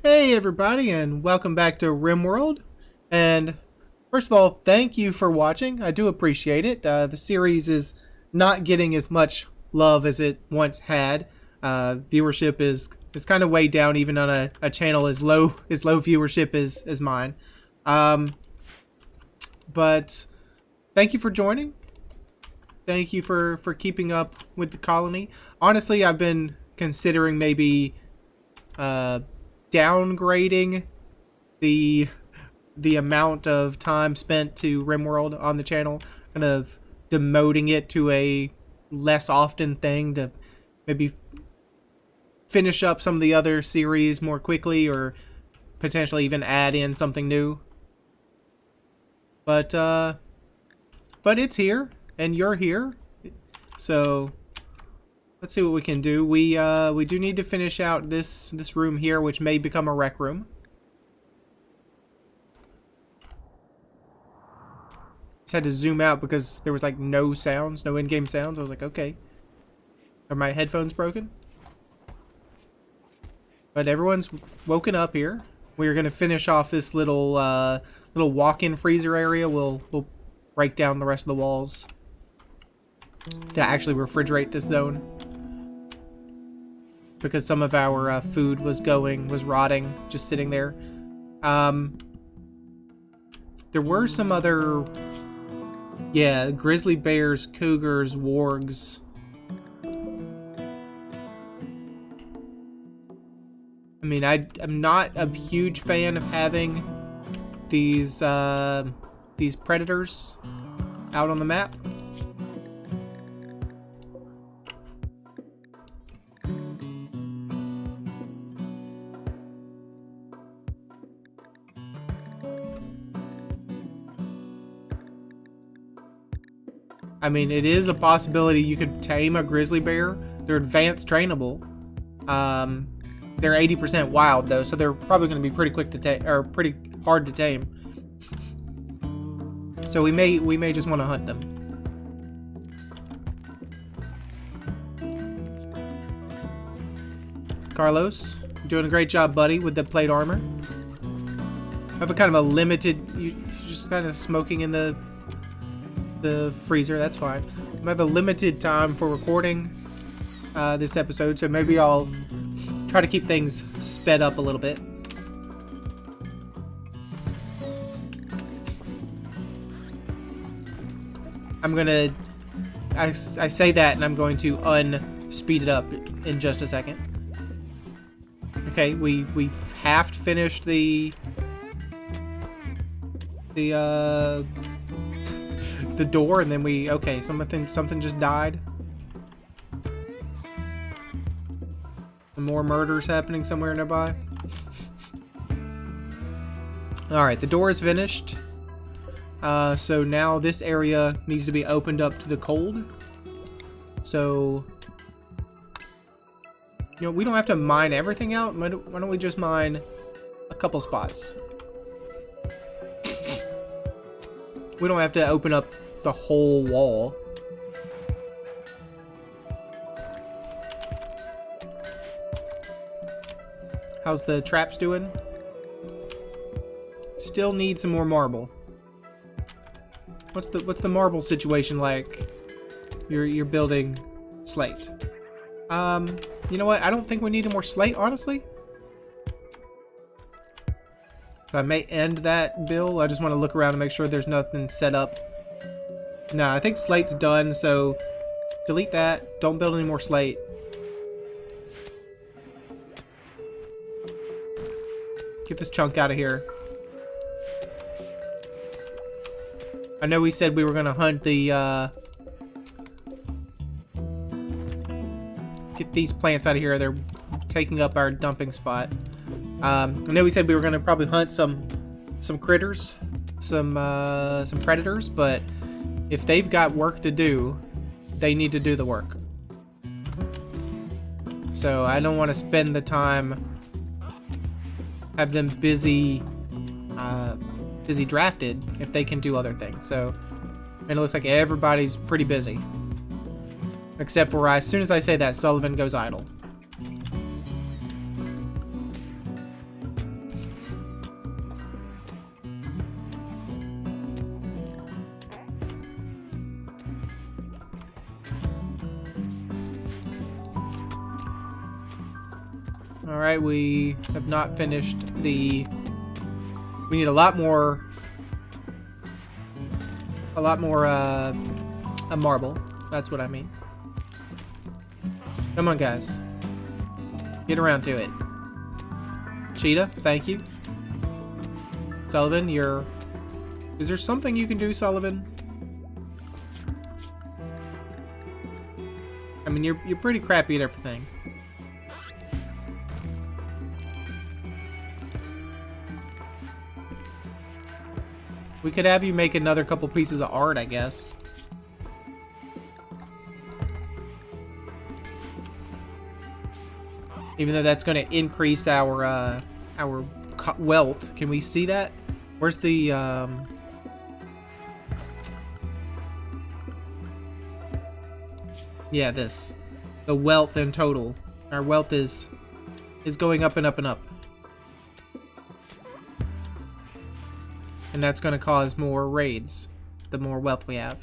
Hey everybody, and welcome back to RimWorld. And first of all, thank you for watching. I do appreciate it. The series is not getting as much love as it once had. Viewership is kind of way down, even on a channel as low viewership as mine. But thank you for joining. Thank you for keeping up with the colony. Honestly, I've been considering maybe downgrading the amount of time spent to RimWorld on the channel, kind of demoting it to a less often thing to maybe finish up some of the other series more quickly, or potentially even add in something new. But it's here and you're here, so let's see what we can do. We do need to finish out this room here, which may become a rec room. Just had to zoom out because there was like no sounds, no in-game sounds. I was like, okay, are my headphones broken? But everyone's woken up here. We're gonna finish off this little walk-in freezer area. We'll break down the rest of the walls to actually refrigerate this zone, because some of our food was rotting, just sitting there. There were some other, yeah, grizzly bears, cougars, wargs. I mean, I'm not a huge fan of having these predators out on the map. I mean, it is a possibility you could tame a grizzly bear. They're advanced trainable. They're 80% wild though, so they're probably going to be pretty quick to tame, or pretty hard to tame. So we may just want to hunt them. Carlos, you're doing a great job, buddy, with the plate armor. I have a kind of a limited. You're just kind of smoking in the freezer. That's fine. I have a limited time for recording this episode, so maybe I'll try to keep things sped up a little bit. I say that, and I'm going to unspeed it up in just a second. Okay, we've half finished the door, and then okay, something just died. Some more murders happening somewhere nearby. Alright, the door is finished. So now this area needs to be opened up to the cold. So, you know, we don't have to mine everything out. Why don't we just mine a couple spots? We don't have to open up the whole wall. How's the traps doing? Still need some more marble. What's the marble situation like? You're building slate. You know what? I don't think we need more slate, honestly. So I may end that bill. I just want to look around and make sure there's nothing set up. No, I think slate's done, so delete that. Don't build any more slate. Get this chunk out of here. I know we said we were going to hunt the, get these plants out of here. They're taking up our dumping spot. I know we said we were going to probably hunt some critters, some predators, but if they've got work to do, they need to do the work. So I don't want to spend the time, have them busy drafted if they can do other things. So, and it looks like everybody's pretty busy, except for as soon as I say that, Sullivan goes idle. Alright, we have not finished the... We need a lot more... a marble. That's what I mean. Come on, guys. Get around to it. Cheetah, thank you. Sullivan, you're... Is there something you can do, Sullivan? I mean, you're pretty crappy at everything. We could have you make another couple pieces of art, I guess. Even though that's going to increase our wealth. Can we see that? Where's the yeah, this. The wealth in total. Our wealth is going up and up and up. And that's going to cause more raids the more wealth we have.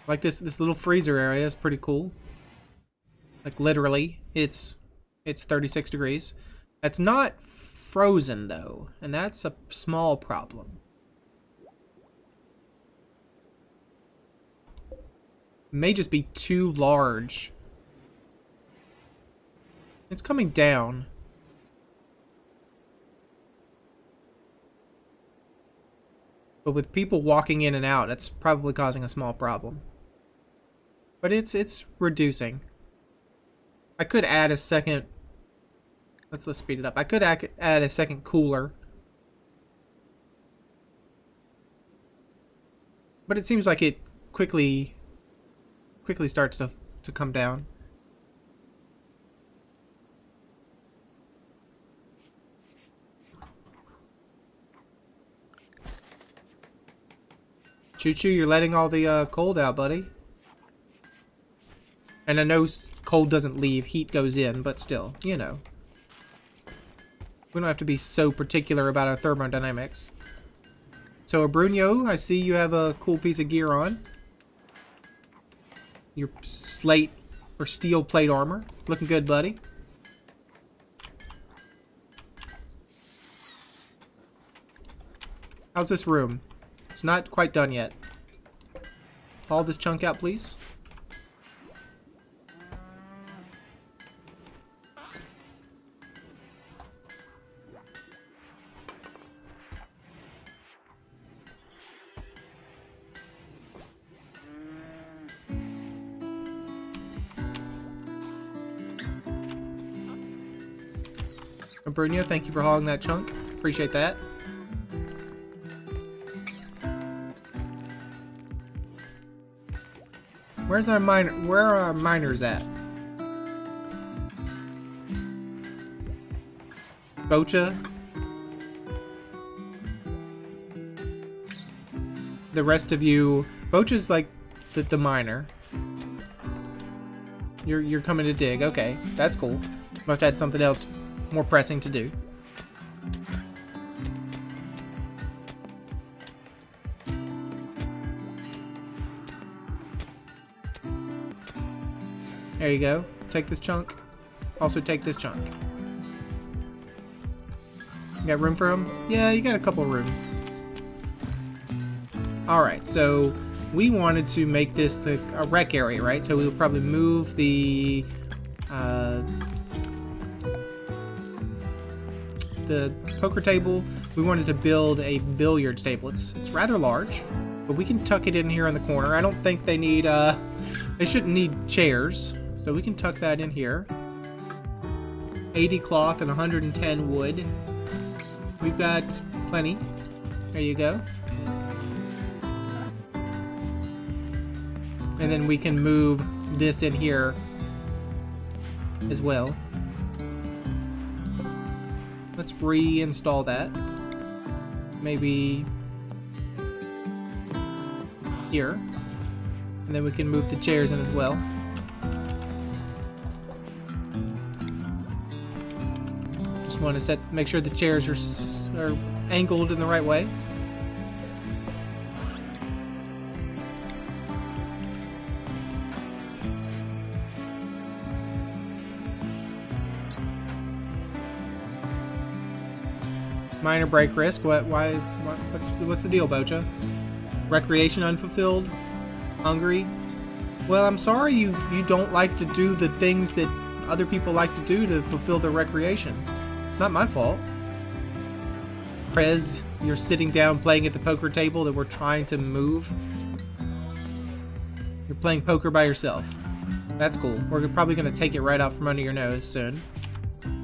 Like this little freezer area is pretty cool. Like literally, it's 36 degrees. That's not frozen though, and that's a small problem. It may just be too large. It's coming down. But with people walking in and out, that's probably causing a small problem. But it's reducing. I could add a second... Let's speed it up. I could add a second cooler. But it seems like it quickly starts to come down. Choo-choo, you're letting all the cold out, buddy. And I know cold doesn't leave, heat goes in, but still, you know. We don't have to be so particular about our thermodynamics. So, Bruno, I see you have a cool piece of gear on. Your slate or steel plate armor. Looking good, buddy. How's this room? It's not quite done yet. Haul this chunk out, please. Bruno, thank you for hauling that chunk. Appreciate that. Where are our miners at? Bocha? The rest of you... Bocha's like the miner. You're coming to dig. Okay, that's cool. Must have had something else more pressing to do. There you go. Take this chunk. Also take this chunk. You got room for him? Yeah, you got a couple room. Alright, so we wanted to make this a rec area, right? So we'll probably move the poker table. We wanted to build a billiards table. It's rather large, but we can tuck it in here in the corner. I don't think they need they shouldn't need chairs, so we can tuck that in here. 80 cloth and 110 wood. We've got plenty. There you go. And then we can move this in here as well. Let's reinstall that. Maybe here. And then we can move the chairs in as well. Just want to make sure the chairs are angled in the right way. Minor break risk. What's the deal, Bocha? Recreation unfulfilled? Hungry? Well, I'm sorry you don't like to do the things that other people like to do to fulfill their recreation. It's not my fault. Prez, you're sitting down playing at the poker table that we're trying to move. You're playing poker by yourself. That's cool. We're probably going to take it right out from under your nose soon.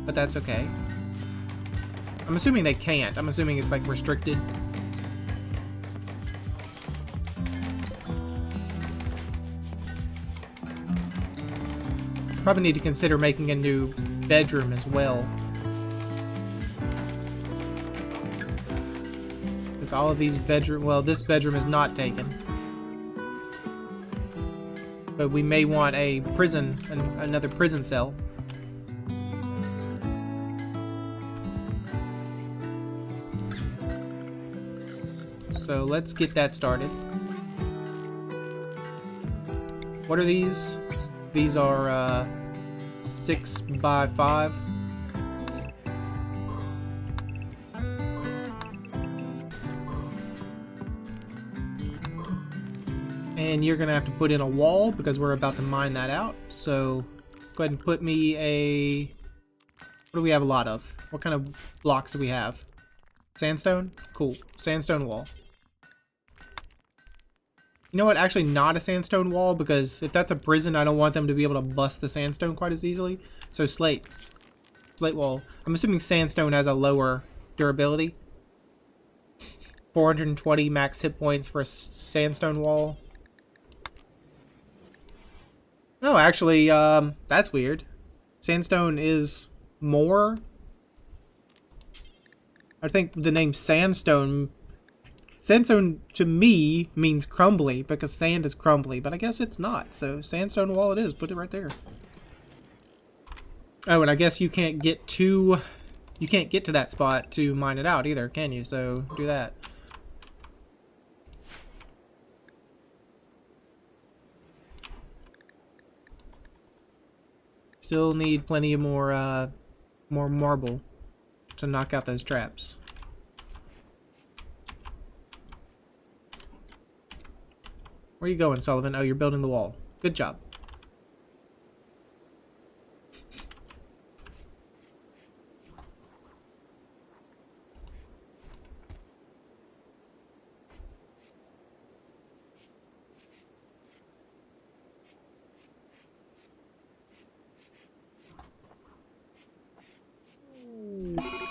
But that's okay. I'm assuming they can't. I'm assuming it's like restricted. Probably need to consider making a new bedroom as well. Because all of these well, this bedroom is not taken. But we may want a prison, another prison cell. So let's get that started. What are these? These are 6 by 5. And you're gonna have to put in a wall because we're about to mine that out. So go ahead and put me a... What do we have a lot of? What kind of blocks do we have? Sandstone? Cool. Sandstone wall. You know what? Actually not a sandstone wall, because if that's a prison, I don't want them to be able to bust the sandstone quite as easily. So slate. Slate wall. I'm assuming sandstone has a lower durability. 420 max hit points for a sandstone wall. No, actually, that's weird. Sandstone is more. I think the name sandstone to me means crumbly, because sand is crumbly, but I guess it's not. So sandstone wall it is. Put it right there. Oh, and I guess you can't get to that spot to mine it out either, can you? So do that. Still need plenty of more marble to knock out those traps. Where are you going, Sullivan? Oh, you're building the wall. Good job.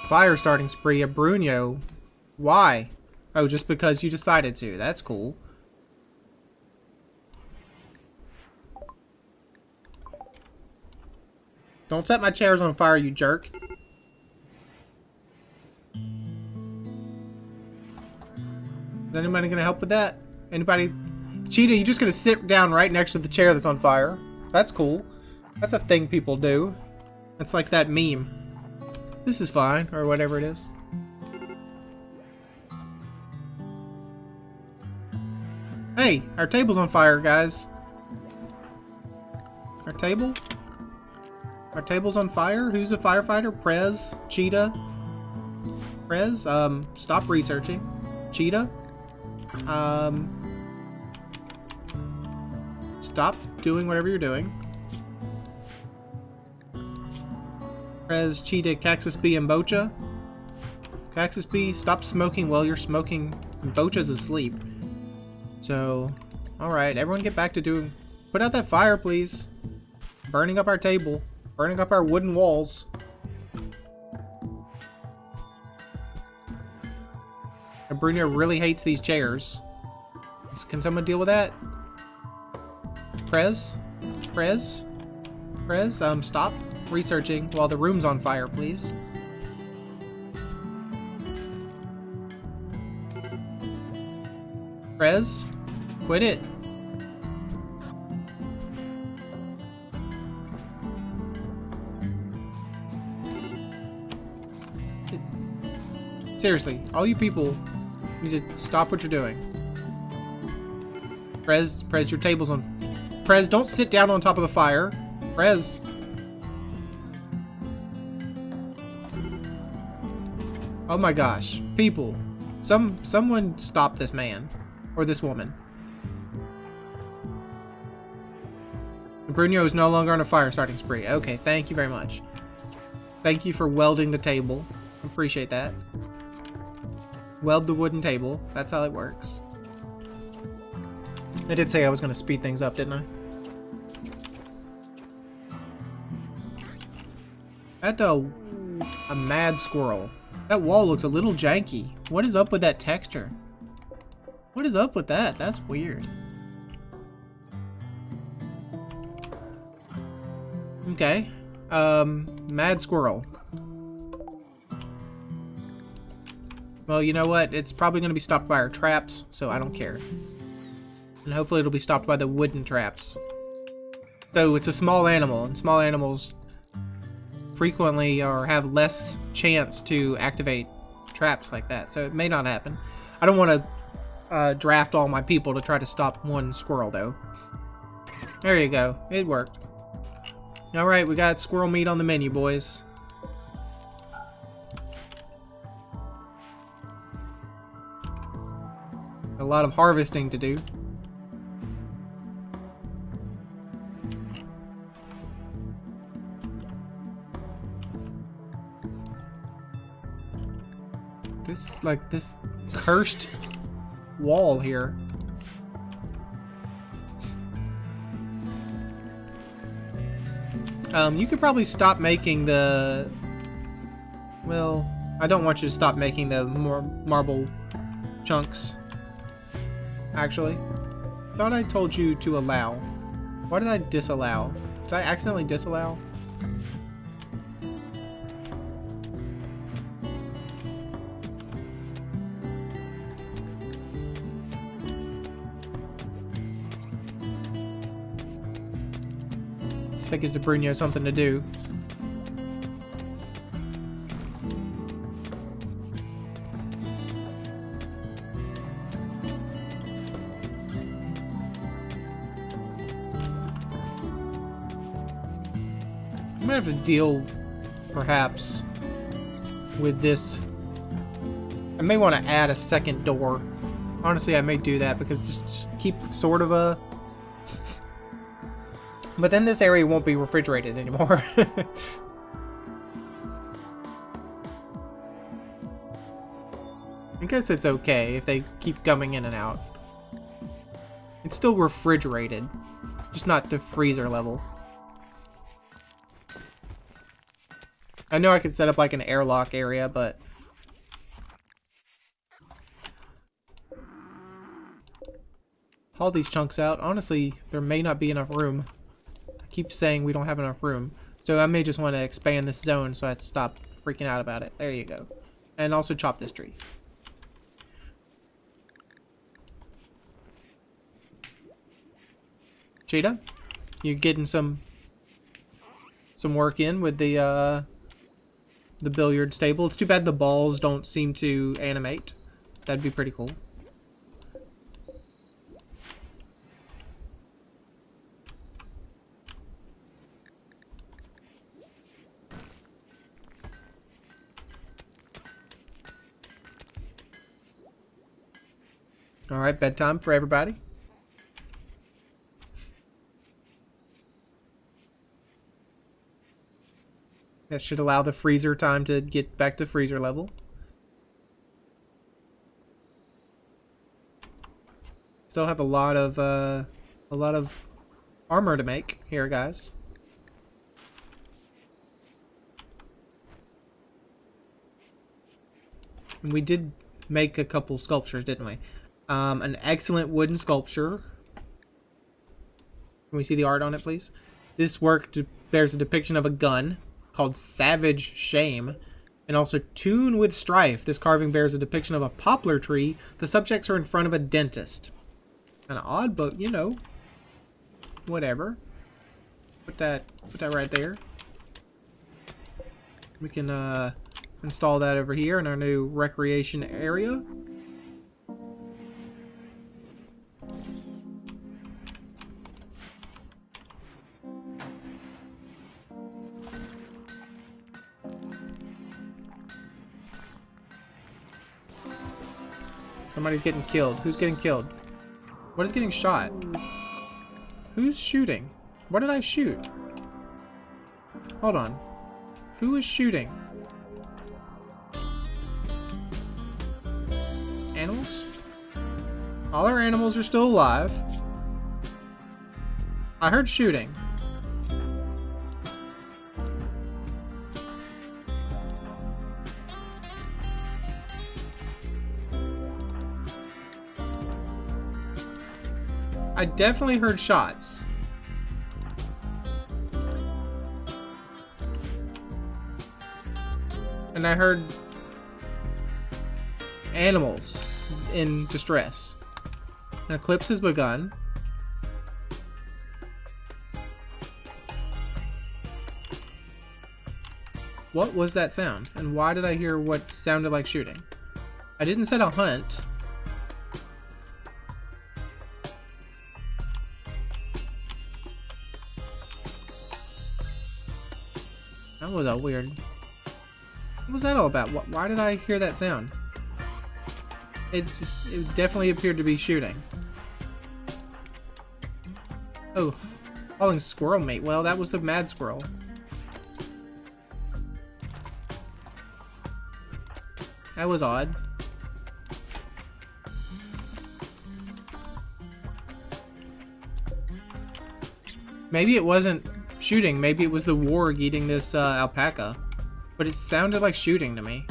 Fire starting spree at Bruno. Why? Oh, just because you decided to. That's cool. Don't set my chairs on fire, you jerk. Is anybody gonna help with that? Anybody? Cheetah, you just gonna sit down right next to the chair that's on fire. That's cool. That's a thing people do. It's like that meme. This is fine, or whatever it is. Hey, our table's on fire, guys. Our table? Our table's on fire? Who's a firefighter? Prez? Cheetah? Prez? Stop researching. Cheetah? Stop doing whatever you're doing. Prez, Cheetah, Cactus Bee, and Bocha. Cactus Bee, stop smoking while you're smoking. Bocha's asleep. So, alright, everyone get back to doing... Put out that fire, please. Burning up our table. Burning up our wooden walls. And Bruno really hates these chairs. Can someone deal with that? Prez? Prez? Prez, stop researching while the room's on fire, please. Prez, quit it. Seriously, all you people need to stop what you're doing. Prez, your table's on... Prez, don't sit down on top of the fire. Prez. Oh my gosh. People. Someone stop this man. Or this woman. Bruno is no longer on a fire starting spree. Okay, thank you very much. Thank you for welding the table. Appreciate that. Weld the wooden table. That's how it works. I did say I was going to speed things up, didn't I? That's a mad squirrel. That wall looks a little janky. What is up with that texture? What is up with that? That's weird. Okay. Mad squirrel. Well, you know what? It's probably going to be stopped by our traps, so I don't care. And hopefully it'll be stopped by the wooden traps. Though it's a small animal, and small animals frequently or have less chance to activate traps like that, so it may not happen. I don't want to draft all my people to try to stop one squirrel, though. There you go. It worked. Alright, we got squirrel meat on the menu, boys. A lot of harvesting to do. This cursed wall here. You could probably stop making the... Well, I don't want you to stop making the marble chunks. Actually, thought I told you to allow. Why did I disallow? Did I accidentally disallow? That gives the Bruno something to do. I'm gonna have to deal, perhaps, with this. I may want to add a second door. Honestly, I may do that because just keep sort of a... But then this area won't be refrigerated anymore. I guess it's okay if they keep coming in and out. It's still refrigerated, just not to freezer level. I know I could set up like an airlock area, but... Haul these chunks out. Honestly, there may not be enough room. Keep saying we don't have enough room, so I may just want to expand this zone so I have to stop freaking out about it. There you go. And also chop this tree. Cheetah, you getting some work in with the billiards table. It's too bad the balls don't seem to animate. That'd be pretty cool. Alright, bedtime for everybody. That should allow the freezer time to get back to freezer level. Still have a lot of armor to make here, guys. And we did make a couple sculptures, didn't we? An excellent wooden sculpture. Can we see the art on it, please? This work bears a depiction of a gun called Savage Shame, and also Tune with Strife. This carving bears a depiction of a poplar tree. The subjects are in front of a dentist. Kind of odd, but you know, whatever. Put that right there. We can install that over here in our new recreation area. Somebody's getting killed. Who's getting killed? What is getting shot? Who's shooting? What did I shoot? Hold on. Who is shooting? Animals? All our animals are still alive. I heard shooting. I definitely heard shots. And I heard animals in distress. An eclipse has begun. What was that sound? And why did I hear what sounded like shooting? I didn't set a hunt. That was a weird... What was that all about? Why did I hear that sound? It definitely appeared to be shooting. Oh, calling squirrel mate. Well, that was the mad squirrel. That was odd. Maybe it wasn't shooting. Maybe it was the warg eating this alpaca. But it sounded like shooting to me.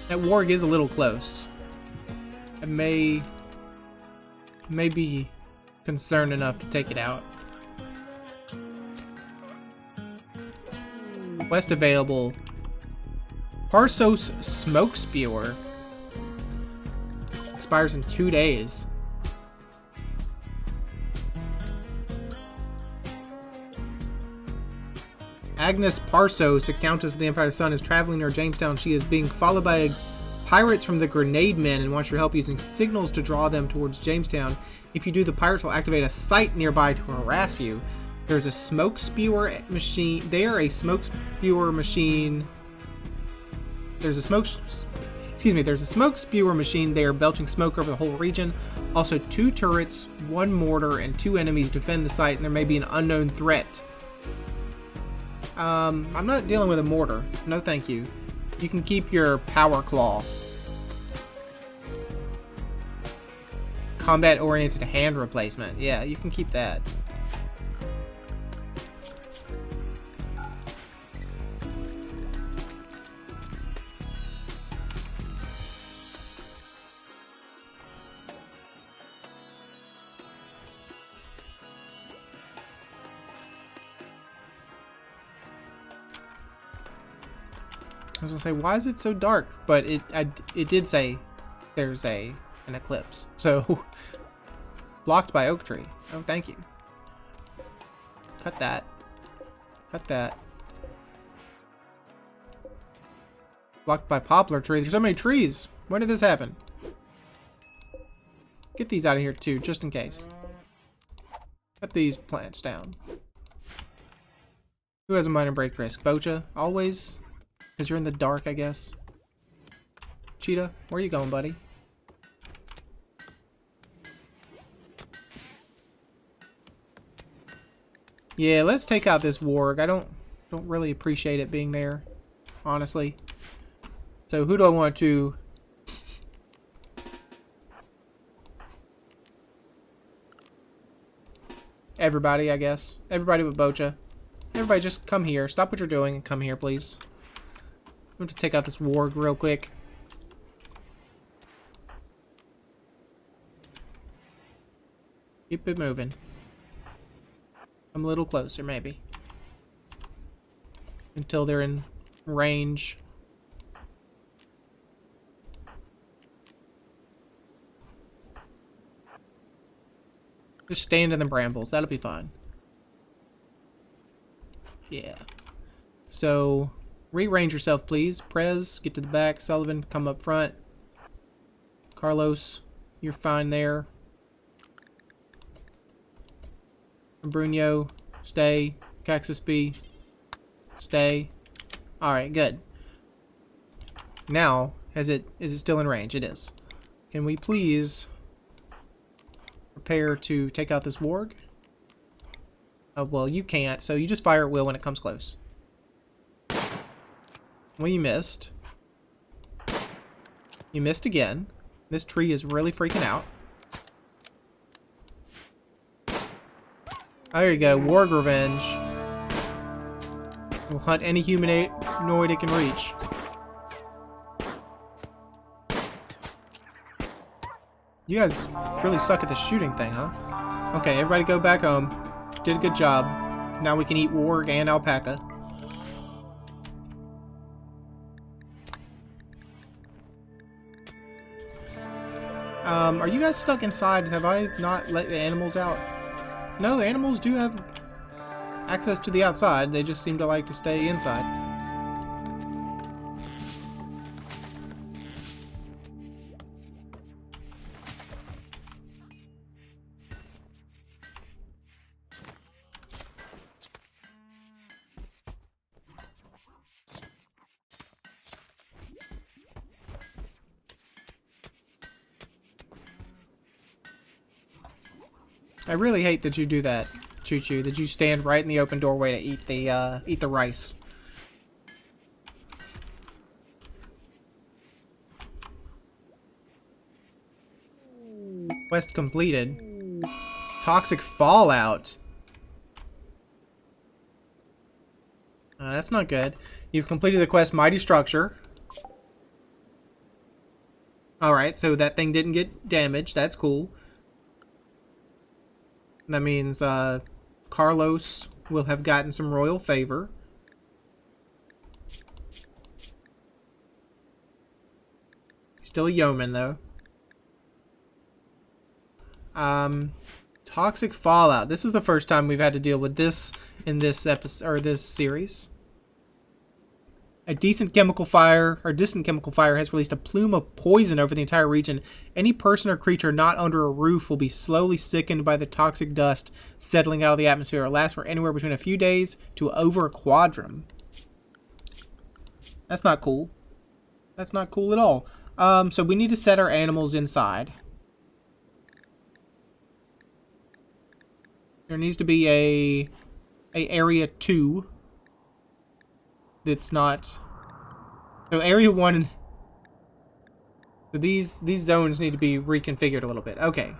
That warg is a little close. I may be concerned enough to take it out. Quest available. Parsos Smoke Spewer. Expires in 2 days. Agnes Parsos, a countess of the Empire Sun, is traveling near Jamestown. She is being followed by pirates from the Grenade Men and wants your help using signals to draw them towards Jamestown. If you do, the pirates will activate a site nearby to harass you. There's a smoke spewer machine. They are a smoke spewer machine. There's a smoke spewer machine. They are belching smoke over the whole region. Also, 2 turrets, 1 mortar, and 2 enemies defend the site, and there may be an unknown threat. I'm not dealing with a mortar. No, thank you. You can keep your power claw. Combat-oriented hand replacement. Yeah, you can keep that. I was gonna say, why is it so dark? But it did say there's an eclipse. So, blocked by oak tree. Oh, thank you. Cut that. Cut that. Blocked by poplar tree. There's so many trees. When did this happen? Get these out of here too, just in case. Cut these plants down. Who has a minor break risk? Bocha? Always? Because you're in the dark, I guess. Cheetah, where are you going, buddy? Yeah, let's take out this warg. I don't really appreciate it being there, honestly. So who do I want to... Everybody, I guess. Everybody but Bocha. Everybody just come here. Stop what you're doing and come here, please. I'm going to take out this warg real quick. Keep it moving. I'm a little closer, maybe. Until they're in range. Just stand in the brambles. That'll be fine. Yeah. So... rearrange yourself, please. Prez, get to the back. Sullivan, come up front. Carlos, you're fine there. Bruno, stay. Caxus B, stay. Alright, good. Now, is it still in range? It is. Can we please prepare to take out this warg? Well, you can't, so you just fire at will when it comes close. Well, you missed. You missed again. This tree is really freaking out. Oh, there you go. Warg revenge. We'll hunt any humanoid it can reach. You guys really suck at the shooting thing, huh? Okay, everybody go back home. Did a good job. Now we can eat warg and alpaca. Are you guys stuck inside? Have I not let the animals out? No, the animals do have access to the outside. They just seem to like to stay inside. I really hate that you do that, Choo Choo. That you stand right in the open doorway to eat the rice. Quest completed. Toxic fallout. That's not good. You've completed the quest Mighty Structure. Alright, so that thing didn't get damaged. That's cool. That means Carlos will have gotten some royal favor. Still a yeoman, though. Toxic fallout. This is the first time we've had to deal with this in this episode or this series. A distant chemical fire has released a plume of poison over the entire region. Any person or creature not under a roof will be slowly sickened by the toxic dust settling out of the atmosphere. It lasts for anywhere between a few days to over a quadrum. That's not cool. That's not cool at all. So we need to set our animals inside. There needs to be a area 2. It's not. So area 1. So these zones need to be reconfigured a little bit. Okay.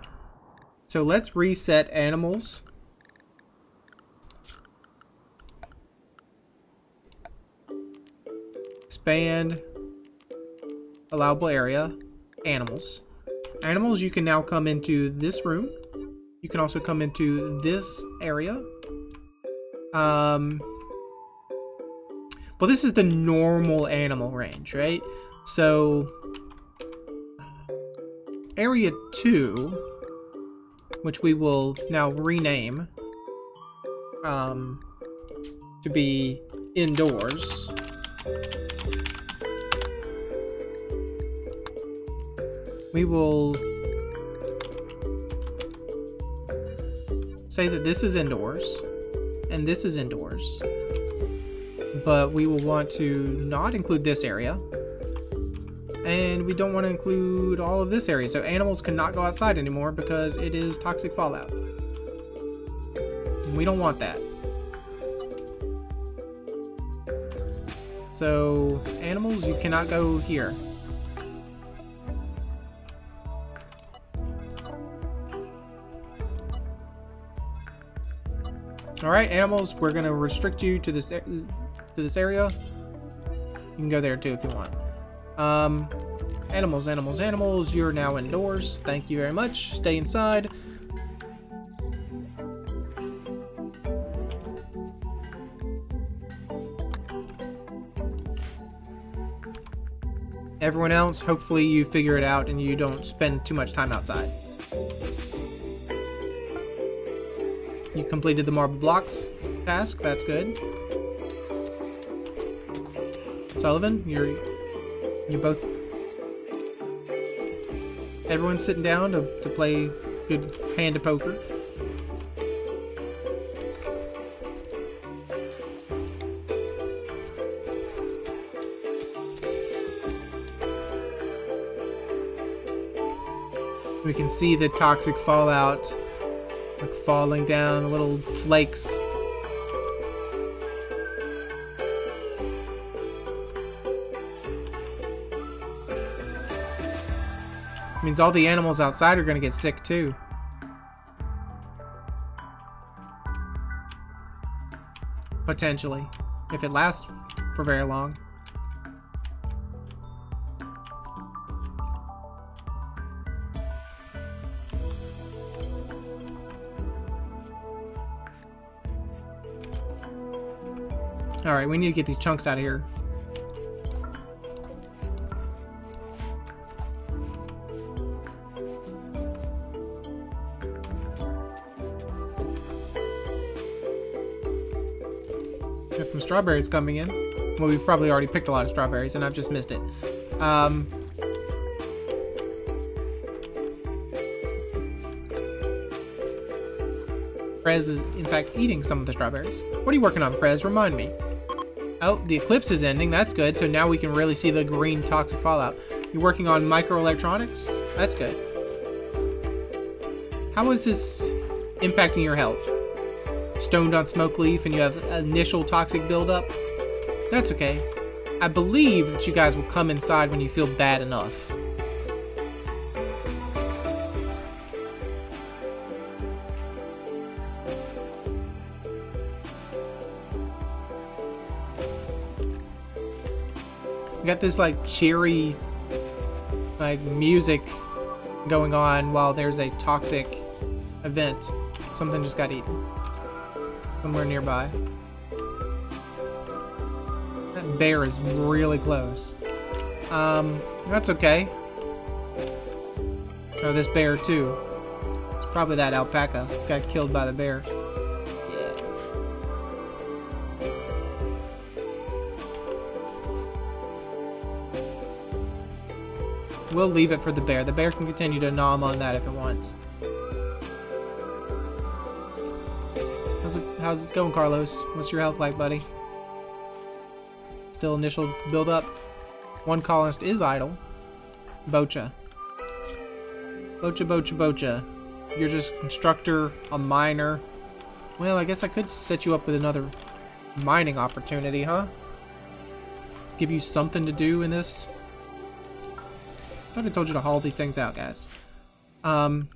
So let's reset animals. Expand allowable area. Animals. Animals, you can now come into this room. You can also come into this area. Well, this is the normal animal range, right? So, Area 2, which we will now rename to be indoors. We will say that this is indoors, and this is indoors. But we will want to not include this area. And we don't want to include all of this area. So animals cannot go outside anymore because it is toxic fallout. We don't want that. So animals, you cannot go here. Alright, animals, we're going to restrict you to this area. You can go there too if you want. Animals, you're now indoors. Thank you very much. Stay inside. Everyone else, hopefully you figure it out and you don't spend too much time outside. You completed the marble blocks task. That's good. Sullivan, you're both. Everyone's sitting down to play good hand of poker. We can see the toxic fallout like falling down, little flakes. Means all the animals outside are gonna get sick too. Potentially, if it lasts for very long. Alright, we need to get these chunks out of here. Got some strawberries coming in. Well, we've probably already picked a lot of strawberries and I've just missed it. Prez is, in fact, eating some of the strawberries. What are you working on, Prez? Remind me. Oh, the eclipse is ending. That's good. So now we can really see the green toxic fallout. You're working on microelectronics? That's good. How is this impacting your health? Stoned on smoke leaf and you have initial toxic buildup? That's okay. I believe that you guys will come inside when you feel bad enough. Got this like cheery like music going on while there's a toxic event. Something just got eaten somewhere nearby. That bear is really close. That's okay. Oh, this bear too. It's probably that alpaca got killed by the bear. We'll leave it for the bear. The bear can continue to nom on that if it wants. How's it going, Carlos? What's your health like, buddy? Still initial build-up. One colonist is idle. Bocha. Bocha, bocha, bocha. You're just a constructor, a miner. Well, I guess I could set you up with another mining opportunity, huh? Give you something to do in this. I thought I told you to haul these things out, guys. I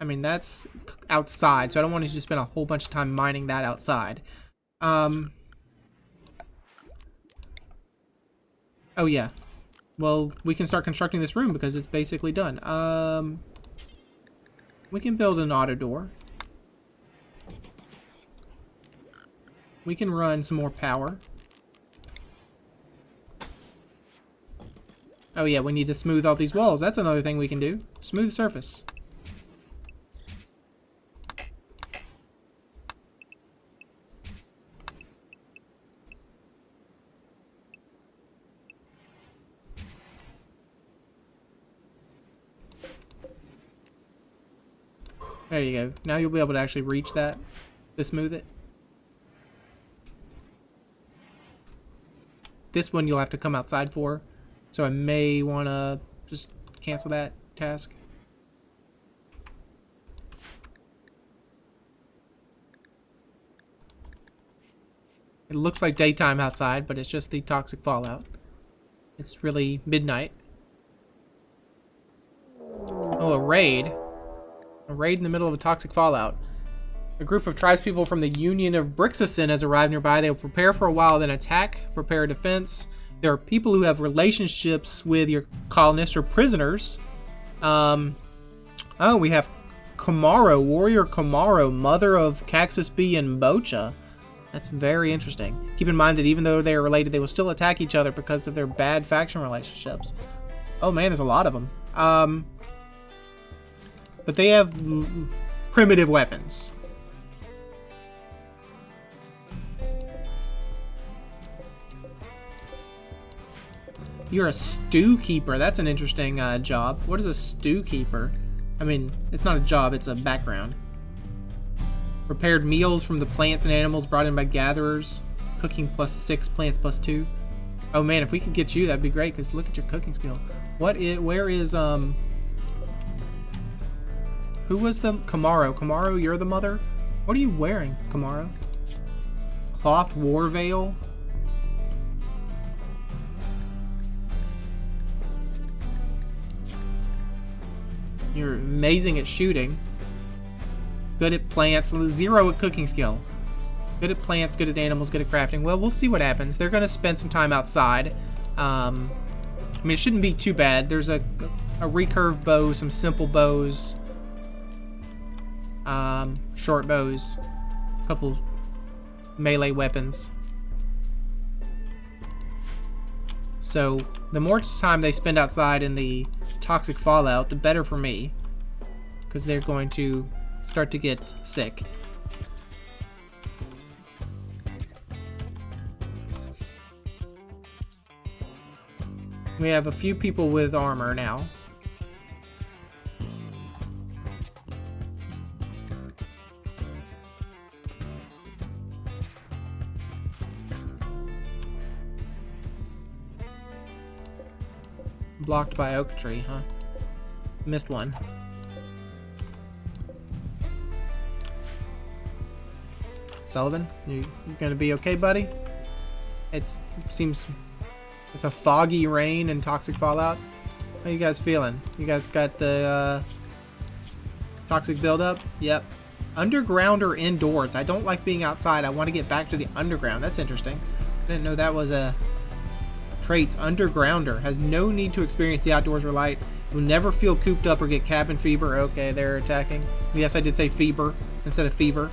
mean, that's outside, so I don't want you to spend a whole bunch of time mining that outside. Oh, yeah. Well, we can start constructing this room because it's basically done. We can build an auto door. We can run some more power. Oh yeah, we need to smooth out these walls. That's another thing we can do. Smooth surface. There you go. Now you'll be able to actually reach that to smooth it. This one you'll have to come outside for. So I may want to just cancel that task. It looks like daytime outside, but it's just the toxic fallout. It's really midnight. Oh, a raid. A raid in the middle of a toxic fallout. A group of tribespeople from the Union of Brixison has arrived nearby. They will prepare for a while, then attack, prepare a defense. There are people who have relationships with your colonists or prisoners. Oh, we have Kamaro, Warrior Kamaro, mother of Caxus B and Bocha. That's very interesting. Keep in mind that even though they are related, they will still attack each other because of their bad faction relationships. Oh man, there's a lot of them. But they have primitive weapons. You're a stew keeper. That's an interesting job. What is a stew keeper? I mean, it's not a job, it's a background. Prepared meals from the plants and animals brought in by gatherers. Cooking +6, plants +2. Oh man, if we could get you, that'd be great, because look at your cooking skill. Where is Who was the Kamaro? Kamaro, you're the mother? What are you wearing, Kamaro? Cloth war veil? You're amazing at shooting. Good at plants. 0 at cooking skill. Good at plants, good at animals, good at crafting. Well, we'll see what happens. They're going to spend some time outside. I mean, it shouldn't be too bad. There's a recurve bow, some simple bows, short bows, a couple melee weapons. So the more time they spend outside in the toxic fallout, the better for me, because they're going to start to get sick. We have a few people with armor now. Blocked by oak tree, huh? Missed one. Sullivan, you gonna be okay, buddy? It seems it's a foggy rain and toxic fallout. How you guys feeling? You guys got the toxic buildup? Yep. Underground or indoors? I don't like being outside. I want to get back to the underground. That's interesting. I didn't know that was a traits. Undergrounder has no need to experience the outdoors or light. Will never feel cooped up or get cabin fever. Okay, they're attacking. Yes, I did say fever instead of fever.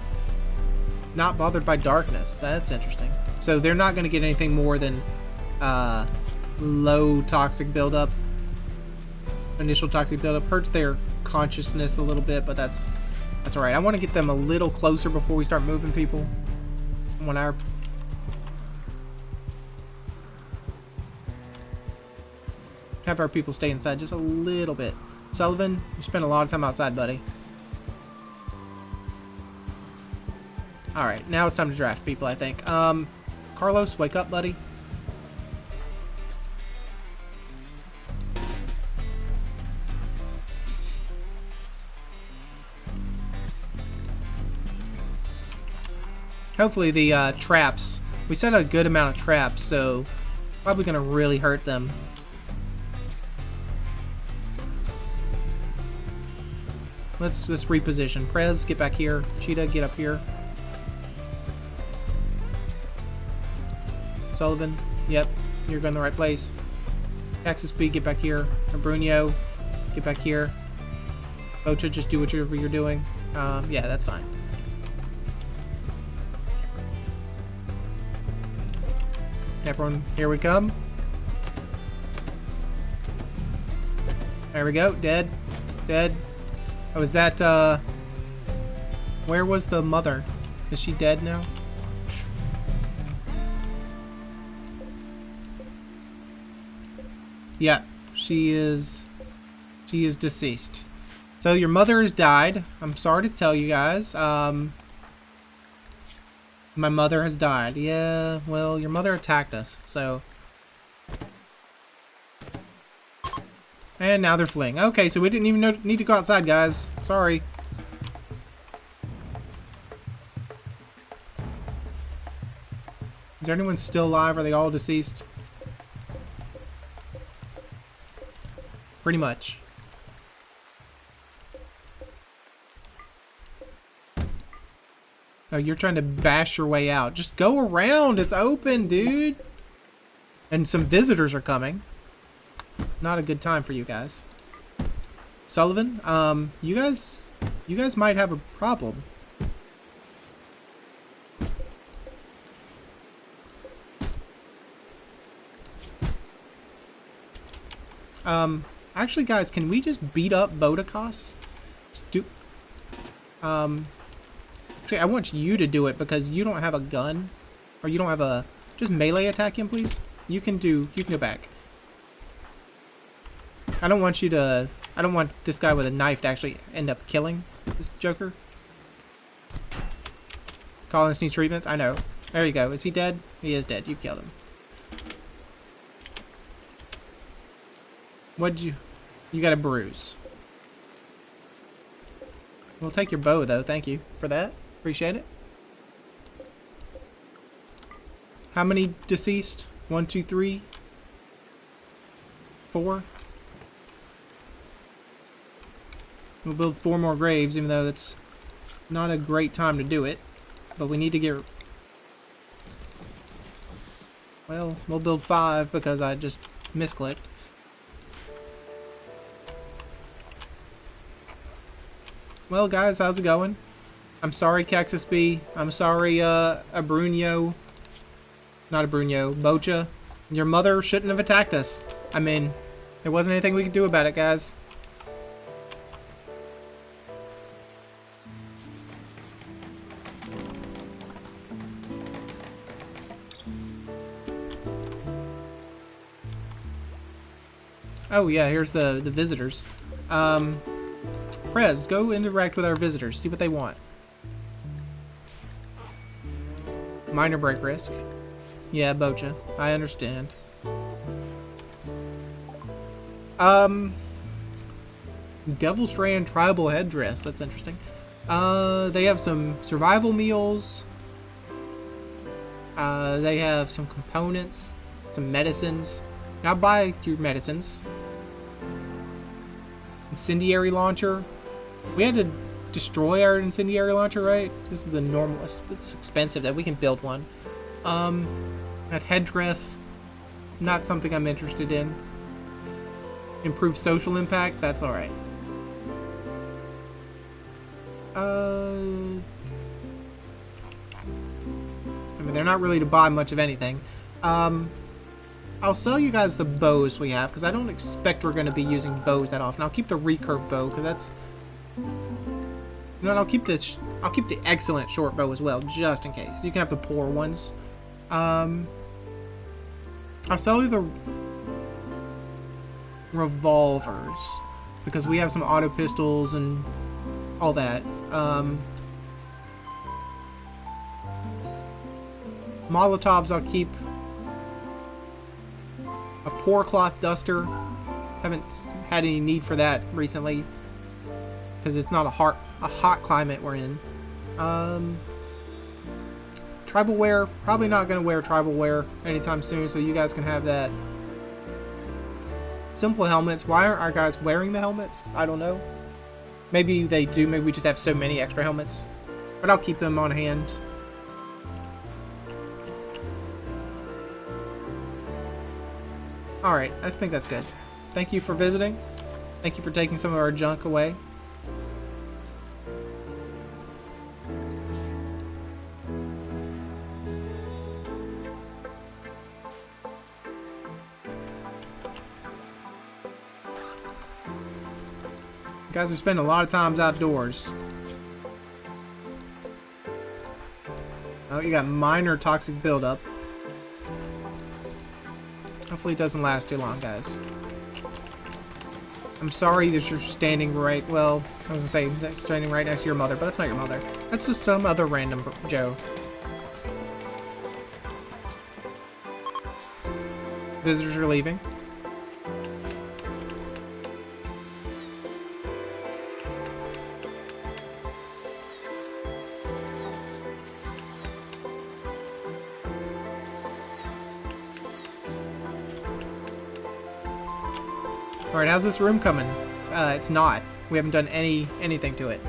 Not bothered by darkness. That's interesting. So they're not going to get anything more than low toxic buildup. Initial toxic buildup hurts their consciousness a little bit, but that's all right. I want to get them a little closer before we start moving people. When our have our people stay inside just a little bit. Sullivan, you spend a lot of time outside, buddy. All right, now it's time to draft people, I think. Carlos, wake up, buddy. Hopefully the traps, we set a good amount of traps, so probably gonna really hurt them. Let's reposition. Prez, get back here. Cheetah, get up here. Sullivan, yep, you're going the right place. Texas B, get back here. Brunio, get back here. Bocha, just do whatever you're doing. Yeah, that's fine. Everyone, here we come. There we go. Dead. Dead. Oh, is that, where was the mother? Is she dead now? Yeah, she is deceased. So your mother has died. I'm sorry to tell you guys. My mother has died. Yeah, well, your mother attacked us, so. And now they're fleeing. Okay, so we didn't even need to go outside, guys. Sorry. Is there anyone still alive? Are they all deceased? Pretty much. Oh, you're trying to bash your way out. Just go around. It's open, dude. And some visitors are coming. Not a good time for you guys. Sullivan, you guys might have a problem. Actually, guys, can we just beat up Bodikos? Actually, I want you to do it because you don't have a gun, or you don't have a. Just melee attack him, please. You can go back. I don't want this guy with a knife to actually end up killing this Joker. Collins needs treatment. I know. There you go. Is he dead? He is dead. You killed him. You got a bruise. We'll take your bow, though. Thank you for that. Appreciate it. How many deceased? 1, 2, 3, 4. We'll build 4 more graves, even though that's not a great time to do it. But we need to get... Well, we'll build 5 because I just misclicked. Well, guys, how's it going? I'm sorry, Cactus B. I'm sorry, Abrunio. Not Abrunio. Bocha. Your mother shouldn't have attacked us. I mean, there wasn't anything we could do about it, guys. Oh, yeah, here's the visitors. Prez, go interact with our visitors. See what they want. Minor break risk. Yeah, Bocha. I understand. Devil Strand tribal headdress. That's interesting. They have some survival meals. They have some components, some medicines. Now buy your medicines. Incendiary launcher. We had to destroy our incendiary launcher, right? This is a normal. It's expensive that we can build one. That headdress, not something I'm interested in. Improve social impact. That's all right. I mean, they're not really to buy much of anything. I'll sell you guys the bows we have, because I don't expect we're going to be using bows that often. I'll keep the recurve bow, because that's... You know what, I'll keep the excellent short bow as well, just in case. You can have the poor ones. I'll sell you the revolvers, because we have some auto pistols and all that. Molotovs I'll keep. A pour cloth duster. Haven't had any need for that recently, because it's not a hot climate we're in. Tribal wear. Probably not going to wear tribal wear anytime soon, so you guys can have that. Simple helmets. Why aren't our guys wearing the helmets? I don't know. Maybe they do. Maybe we just have so many extra helmets. But I'll keep them on hand. Alright, I think that's good. Thank you for visiting. Thank you for taking some of our junk away. You guys are spending a lot of times outdoors. Oh, you got minor toxic buildup. Hopefully it doesn't last too long, guys. I'm sorry that you're standing right... Well, I was gonna say that's standing right next to your mother, but that's not your mother. That's just some other random Joe. Visitors are leaving. Alright, how's this room coming? It's not. We haven't done anything to it.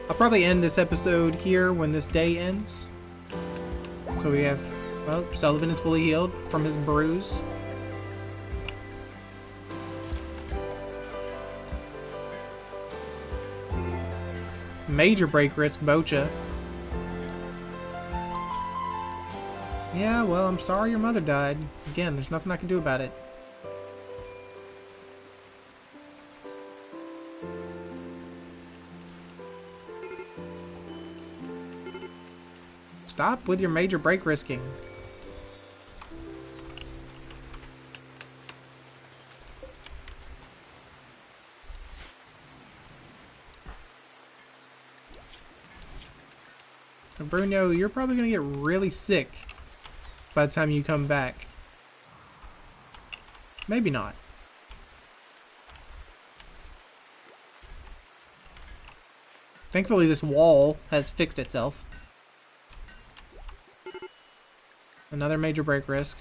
I'll probably end this episode here when this day ends. So we have... Well, Sullivan is fully healed from his bruise. Major break risk, Bocha. Yeah, well, I'm sorry your mother died. Again, there's nothing I can do about it. Stop with your major break risking. Bruno, you're probably going to get really sick by the time you come back. Maybe not. Thankfully, this wall has fixed itself. Another major break risk.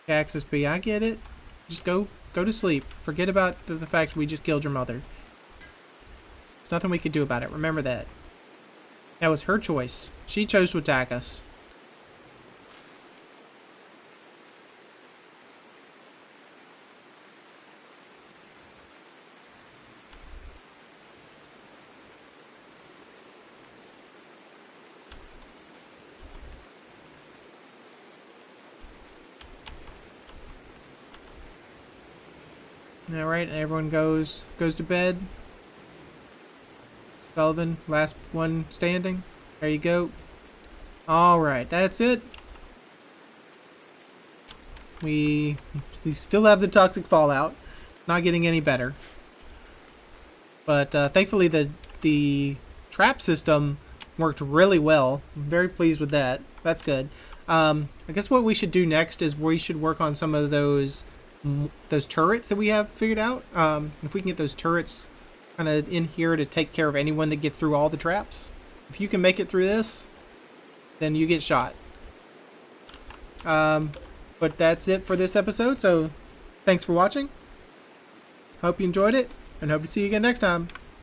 Access B, I get it. Just go to sleep. Forget about the fact we just killed your mother. There's nothing we could do about it. Remember that. That was her choice. She chose to attack us. Alright, and everyone goes to bed. Sullivan, last one standing. There you go. Alright, that's it. We still have the toxic fallout. Not getting any better. But thankfully the trap system worked really well. I'm very pleased with that. That's good. I guess what we should do next is we should work on some of those turrets that we have figured out. If we can get those turrets kind of in here to take care of anyone that get through all the traps. If you can make it through this, then you get shot. But that's it for this episode, so thanks for watching. Hope you enjoyed it, and hope to see you again next time.